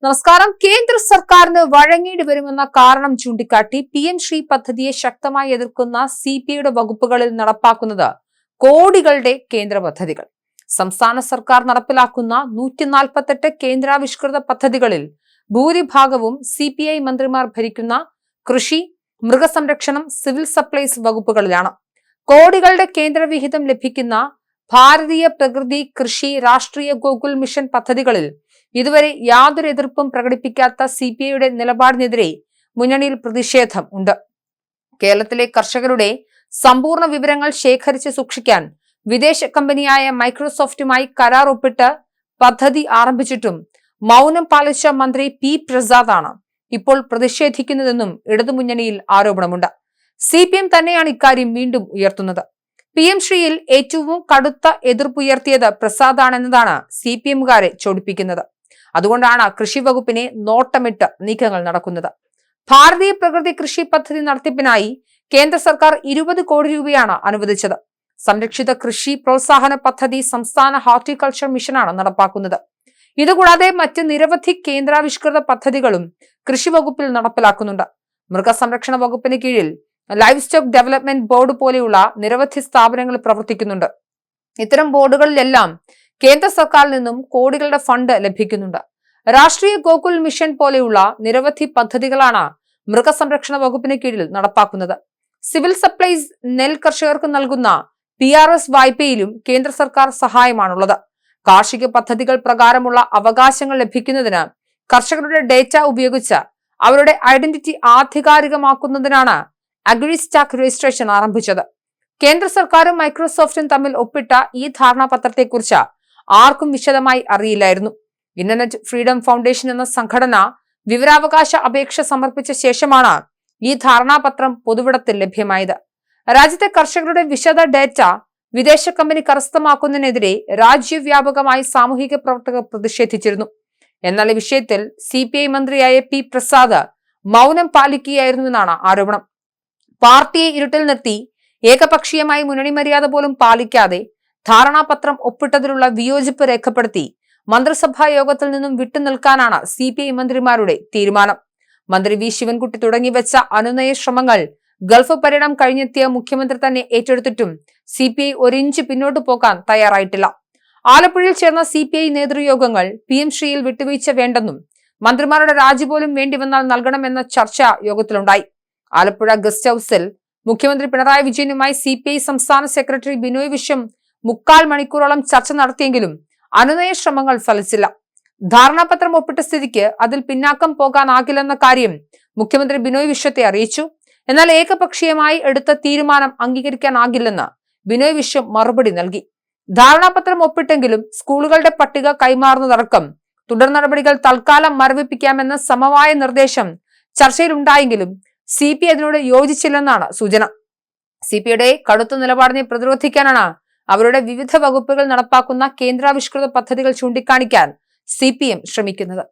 നമസ്കാരം. കേന്ദ്ര സർക്കാരിന് വഴങ്ങേണ്ടി വരുമെന്ന കാരണം ചൂണ്ടിക്കാട്ടി PM ശ്രീ പദ്ധതിയെ ശക്തമായി എതിർക്കുന്ന CPIയുടെ വകുപ്പുകളിൽ നടപ്പാക്കുന്നത് കോടികളുടെ കേന്ദ്ര പദ്ധതികൾ. സംസ്ഥാന സർക്കാർ നടപ്പിലാക്കുന്ന 148 കേന്ദ്രാവിഷ്കൃത പദ്ധതികളിൽ ഭൂരിഭാഗവും CPI മന്ത്രിമാർ ഭരിക്കുന്ന കൃഷി, മൃഗസംരക്ഷണം, സിവിൽ സപ്ലൈസ് വകുപ്പുകളിലാണ്. കോടികളുടെ കേന്ദ്രവിഹിതം ലഭിക്കുന്ന ഭാരതീയ പ്രകൃതി കൃഷി രാഷ്ട്രീയ ഗോകുൽ മിഷൻ പദ്ധതികളിൽ ഇതുവരെ യാതൊരു എതിർപ്പും പ്രകടിപ്പിക്കാത്ത CPIയുടെ നിലപാടിനെതിരെ മുന്നണിയിൽ പ്രതിഷേധം ഉണ്ട്. കേരളത്തിലെ കർഷകരുടെ സമ്പൂർണ്ണ വിവരങ്ങൾ ശേഖരിച്ച് സൂക്ഷിക്കാൻ വിദേശ കമ്പനിയായ മൈക്രോസോഫ്റ്റുമായി കരാർ ഒപ്പിട്ട് പദ്ധതി ആരംഭിച്ചിട്ടും മൗനം പാലിച്ച മന്ത്രി P പ്രസാദാണ് ഇപ്പോൾ പ്രതിഷേധിക്കുന്നതെന്നും ഇടതുമുന്നണിയിൽ ആരോപണമുണ്ട്. CPM തന്നെയാണ് ഇക്കാര്യം വീണ്ടും ഉയർത്തുന്നത്. PM ശ്രീയിൽ ഏറ്റവും കടുത്ത എതിർപ്പുയർത്തിയത് പ്രസാദാണെന്നതാണ് CPMകാരെ ചോടിപ്പിക്കുന്നത്. അതുകൊണ്ടാണ് കൃഷി വകുപ്പിനെ നോട്ടമിട്ട് നീക്കങ്ങൾ നടക്കുന്നത്. ഭാരതീയ പ്രകൃതി കൃഷി പദ്ധതി നടത്തിപ്പിനായി കേന്ദ്ര സർക്കാർ 20 കോടി രൂപയാണ് അനുവദിച്ചത്. സംരക്ഷിത കൃഷി പ്രോത്സാഹന പദ്ധതി സംസ്ഥാന ഹോർട്ടിക്കൾച്ചർ മിഷനാണ് നടപ്പാക്കുന്നത്. ഇതുകൂടാതെ മറ്റ് നിരവധി കേന്ദ്രാവിഷ്കൃത പദ്ധതികളും കൃഷി വകുപ്പിൽ നടപ്പിലാക്കുന്നുണ്ട്. മൃഗസംരക്ഷണ വകുപ്പിന് കീഴിൽ ലൈവ് സ്റ്റോക്ക് ഡെവലപ്മെന്റ് ബോർഡ് പോലെയുള്ള നിരവധി സ്ഥാപനങ്ങൾ പ്രവർത്തിക്കുന്നുണ്ട്. ഇത്തരം ബോർഡുകളിലെല്ലാം കേന്ദ്ര സർക്കാരിൽ നിന്നും കോടികളുടെ ഫണ്ട് ലഭിക്കുന്നുണ്ട്. രാഷ്ട്രീയ ഗോകുൽ മിഷൻ പോലെയുള്ള നിരവധി പദ്ധതികളാണ് മൃഗസംരക്ഷണ വകുപ്പിന് കീഴിൽ നടപ്പാക്കുന്നത്. സിവിൽ സപ്ലൈസ് നെൽ കർഷകർക്ക് നൽകുന്ന PRS വായ്പയിലും കേന്ദ്ര സർക്കാർ സഹായമാണുള്ളത്. കാർഷിക പദ്ധതികൾ പ്രകാരമുള്ള അവകാശങ്ങൾ ലഭിക്കുന്നതിന് കർഷകരുടെ ഡേറ്റ ഉപയോഗിച്ച് അവരുടെ ഐഡന്റിറ്റി ആധികാരികമാക്കുന്നതിനാണ് അഗ്രിസ്റ്റാക്ക് രജിസ്ട്രേഷൻ ആരംഭിച്ചത്. കേന്ദ്ര സർക്കാരും മൈക്രോസോഫ്റ്റും തമ്മിൽ ഒപ്പിട്ട ഈ ധാരണാപത്രത്തെക്കുറിച്ച് ആർക്കും വിശദമായി അറിയില്ലായിരുന്നു. ഇന്റർനെറ്റ് ഫ്രീഡം ഫൗണ്ടേഷൻ എന്ന സംഘടന വിവരാവകാശ അപേക്ഷ സമർപ്പിച്ച ശേഷമാണ് ഈ ധാരണാപത്രം പൊതുവിടത്തിൽ ലഭ്യമായത്. രാജ്യത്തെ കർഷകരുടെ വിശദ ഡേറ്റ വിദേശ കമ്പനി കരസ്ഥമാക്കുന്നതിനെതിരെ രാജ്യവ്യാപകമായി സാമൂഹിക പ്രവർത്തകർ പ്രതിഷേധിച്ചിരുന്നു. എന്നാൽ ഈ വിഷയത്തിൽ CPI മന്ത്രിയായ P പ്രസാദ് മൗനം പാലിക്കുകയായിരുന്നുവെന്നാണ് ആരോപണം. പാർട്ടിയെ ഇരുട്ടിൽ നിർത്തി ഏകപക്ഷീയമായി മുന്നണി മര്യാദ പോലും പാലിക്കാതെ ധാരണാപത്രം ഒപ്പിട്ടതിലുള്ള വിയോജിപ്പ് രേഖപ്പെടുത്തി മന്ത്രിസഭാ യോഗത്തിൽ നിന്നും വിട്ടുനിൽക്കാനാണ് CPI മന്ത്രിമാരുടെ തീരുമാനം. മന്ത്രി V ശിവൻകുട്ടി തുടങ്ങിവെച്ച അനുനയ ശ്രമങ്ങൾ ഗൾഫ് പര്യടനം കഴിഞ്ഞെത്തിയ മുഖ്യമന്ത്രി തന്നെ ഏറ്റെടുത്തിട്ടും CPI ഒരിഞ്ച് പിന്നോട്ട് പോകാൻ തയ്യാറായിട്ടില്ല. ആലപ്പുഴയിൽ ചേർന്ന CPI നേതൃയോഗങ്ങൾ PM ശ്രീയിൽ വിട്ടുവീഴ്ച വേണ്ടെന്നും മന്ത്രിമാരുടെ രാജി പോലും വേണ്ടിവന്നാൽ നൽകണമെന്ന ചർച്ച യോഗത്തിലുണ്ടായി. ആലപ്പുഴ ഗസ്റ്റ് ഹൌസിൽ മുഖ്യമന്ത്രി പിണറായി വിജയനുമായി CPI സംസ്ഥാന സെക്രട്ടറി ബിനോയ് വിശ്വം 3/4 മണിക്കൂറോളം ചർച്ച നടത്തിയെങ്കിലും അനുനയ ശ്രമങ്ങൾ ഫലിച്ചില്ല. ധാരണാപത്രം ഒപ്പിട്ട സ്ഥിതിക്ക് അതിൽ പിന്നാക്കം പോകാനാകില്ലെന്ന കാര്യം മുഖ്യമന്ത്രി ബിനോയ് വിശ്വത്തെ അറിയിച്ചു. എന്നാൽ ഏകപക്ഷീയമായി എടുത്ത തീരുമാനം അംഗീകരിക്കാനാകില്ലെന്ന് ബിനോയ് വിശ്വം മറുപടി നൽകി. ധാരണാപത്രം ഒപ്പിട്ടെങ്കിലും സ്കൂളുകളുടെ പട്ടിക കൈമാറുന്നതടക്കം തുടർ നടപടികൾ തൽക്കാലം മരവിപ്പിക്കാമെന്ന സമവായ നിർദ്ദേശം ചർച്ചയിലുണ്ടായെങ്കിലും CPI അതിനോട് യോജിച്ചില്ലെന്നാണ് സൂചന. CPIയുടെ കടുത്ത നിലപാടിനെ പ്രതിരോധിക്കാനാണ് അവരുടെ വിവിധ വകുപ്പുകൾ നടപ്പാക്കുന്ന കേന്ദ്രാവിഷ്കൃത പദ്ധതികൾ ചൂണ്ടിക്കാണിക്കാൻ CPM ശ്രമിക്കുന്നത്.